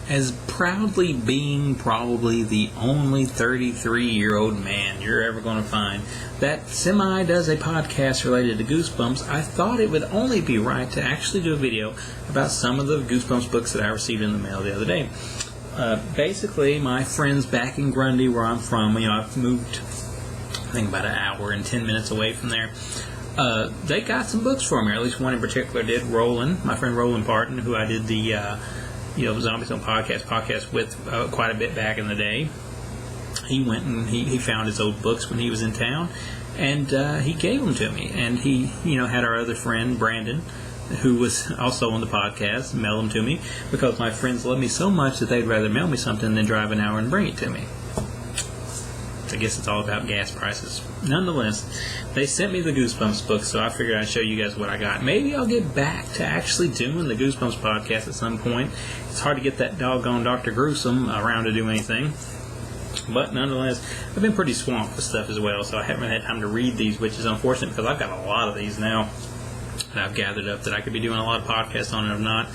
as proudly being probably the only 33-year-old man you're ever going to find that semi does a podcast related to Goosebumps, I thought it would only be right to actually do a video about some of the Goosebumps books that I received in the mail the other day. Basically, my friends back in Grundy, where I'm from, I've moved, I think, about an hour and 10 minutes away from there. They got some books for me, or at least one in particular did. Roland, my friend Roland Parton, who I did the Zombies on podcast with quite a bit back in the day. He went and he found his old books when he was in town, and he gave them to me. And he, had our other friend, Brandon, who was also on the podcast, mail them to me, because my friends love me so much that they'd rather mail me something than drive an hour and bring it to me. I guess it's all about gas prices. Nonetheless, they sent me the Goosebumps book, so I figured I'd show you guys what I got. Maybe I'll get back to actually doing the Goosebumps podcast at some point. It's hard to get that doggone Dr. Gruesome around to do anything. But nonetheless, I've been pretty swamped with stuff as well, so I haven't had time to read these, which is unfortunate because I've got a lot of these now that I've gathered up that I could be doing a lot of podcasts on, and I'm not.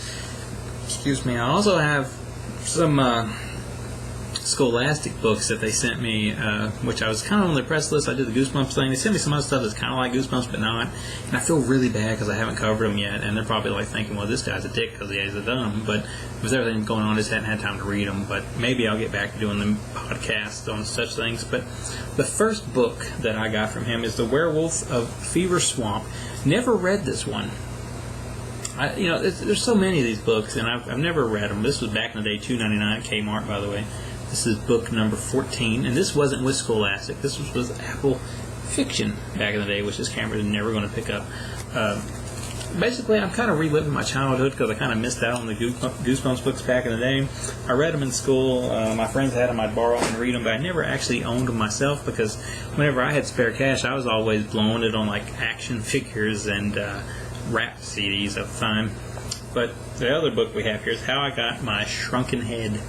Excuse me. I also have some Scholastic books that they sent me, which I was kind of on the press list. I did the Goosebumps thing. They sent me some other stuff that's kind of like Goosebumps but not, and I feel really bad because I haven't covered them yet, and they're probably like thinking, well, this guy's a dick because he's a dumb, but with everything going on, I just hadn't had time to read them. But maybe I'll get back to doing the podcast on such things. But the first book that I got from him is The Werewolf of Fever Swamp. Never read this one. There's so many of these books, and I've never read them. This was back in the day, $2.99 at Kmart, by the way. This is book number 14, and this wasn't with Scholastic. This was with Apple Fiction back in the day, which this camera is never going to pick up. Basically, I'm kind of reliving my childhood because I kind of missed out on the Goosebumps books back in the day. I read them in school. My friends had them. I'd borrow them and read them, but I never actually owned them myself because whenever I had spare cash, I was always blowing it on like action figures and rap CDs at the time. But the other book we have here is How I Got My Shrunken Head.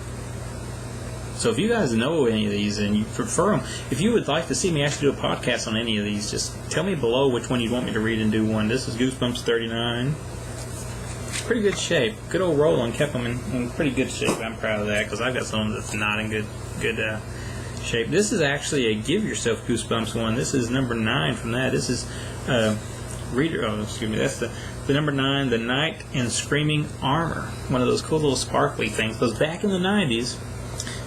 So if you guys know any of these and you prefer them, if you would like to see me actually do a podcast on any of these, just tell me below which one you'd want me to read and do one. This is Goosebumps 39. Pretty good shape. Good old Roland kept them in pretty good shape. I'm proud of that because I've got some that's not in good shape. This is actually a Give Yourself Goosebumps one. This is number 9 from that. This is that's the number 9, The Knight in Screaming Armor. One of those cool little sparkly things. Because back in the 90s,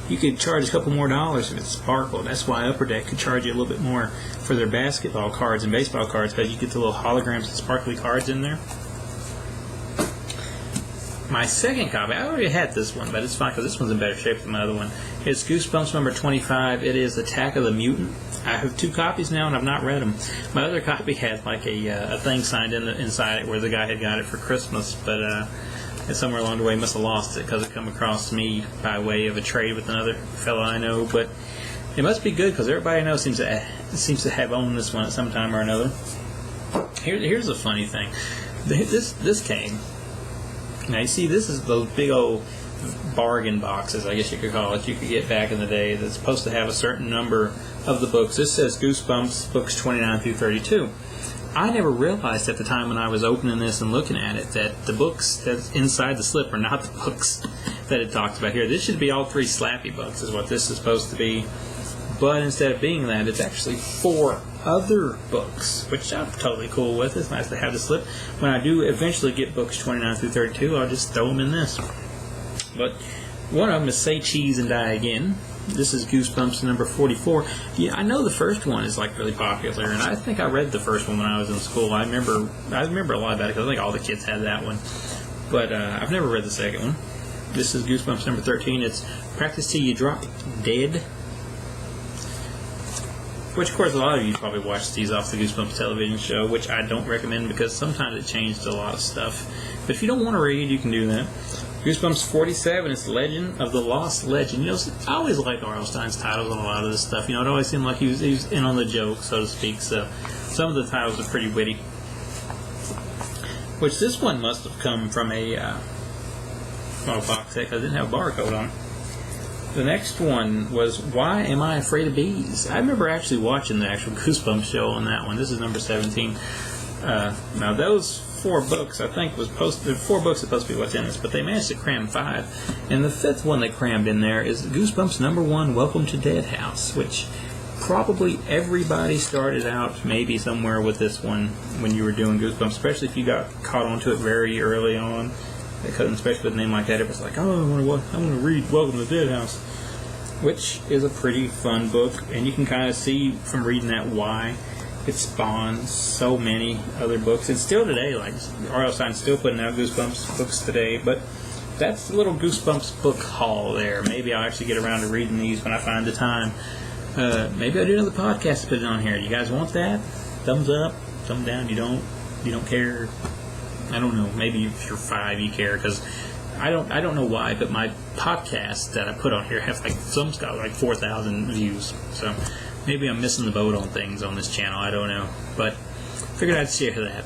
you could charge a couple more dollars if it sparkled. That's why Upper Deck could charge you a little bit more for their basketball cards and baseball cards, because you get the little holograms and sparkly cards in there. My second copy, I already had this one, but it's fine because this one's in better shape than my other one. It's Goosebumps number 25. It is Attack of the Mutant. I have 2 copies now, and I've not read them. My other copy had like a thing signed inside it where the guy had got it for Christmas, but and somewhere along the way must have lost it because it come across me by way of a trade with another fellow I know. But it must be good because everybody I know seems to have owned this one at some time or another. Here's the funny thing. This came. Now you see, this is those big old bargain boxes, I guess you could call it, you could get back in the day that's supposed to have a certain number of the books. This says Goosebumps books 29 through 32. I never realized at the time when I was opening this and looking at it that the books that's inside the slip are not the books that it talks about here. This should be all 3 Slappy books is what this is supposed to be. But instead of being that, it's actually 4 other books, which I'm totally cool with. It's nice to have the slip. When I do eventually get books 29 through 32, I'll just throw them in this. But one of them is Say Cheese and Die Again. This is Goosebumps number 44. Yeah, I know the first one is like really popular, and I think I read the first one when I was in school. I remember a lot about it because I think all the kids had that one. But I've never read the second one. This is Goosebumps number 13. It's Practice Till You Drop Dead. Which, of course, a lot of you probably watched these off the Goosebumps television show, which I don't recommend because sometimes it changed a lot of stuff. But if you don't want to read, you can do that. Goosebumps 47 is Legend of the Lost Legend. I always liked R.L. Stine's titles on a lot of this stuff. It always seemed like he was in on the joke, so to speak. So some of the titles are pretty witty. Which this one must have come from a box set because it didn't have a barcode on it. The next one was Why Am I Afraid of Bees? I remember actually watching the actual Goosebumps show on that one. This is number 17. Now those 4 books, I think, was 4 books supposed to be what's in this, but they managed to cram 5. And the 5th one they crammed in there is Goosebumps #1, Welcome to Dead House, which probably everybody started out maybe somewhere with this one when you were doing Goosebumps, especially if you got caught onto it very early on. Because especially with a name like that, it was like, oh, I want to read Welcome to the Dead House, which is a pretty fun book, and you can kind of see from reading that why it spawns so many other books. And still today, like R.L. Stine's still putting out Goosebumps books today, but that's the little Goosebumps book haul there. Maybe I'll actually get around to reading these when I find the time. Maybe I'll do another podcast to put it on here. You guys want that? Thumbs up, thumb down. You don't care. I don't know. Maybe if you're 5, you care, because I don't know why, but my podcasts that I put on here have some's got 4,000 views. So maybe I'm missing the boat on things on this channel. I don't know, but figured I'd share that.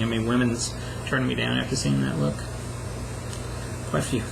I mean, women's turning me down after seeing that. Look, quite a few.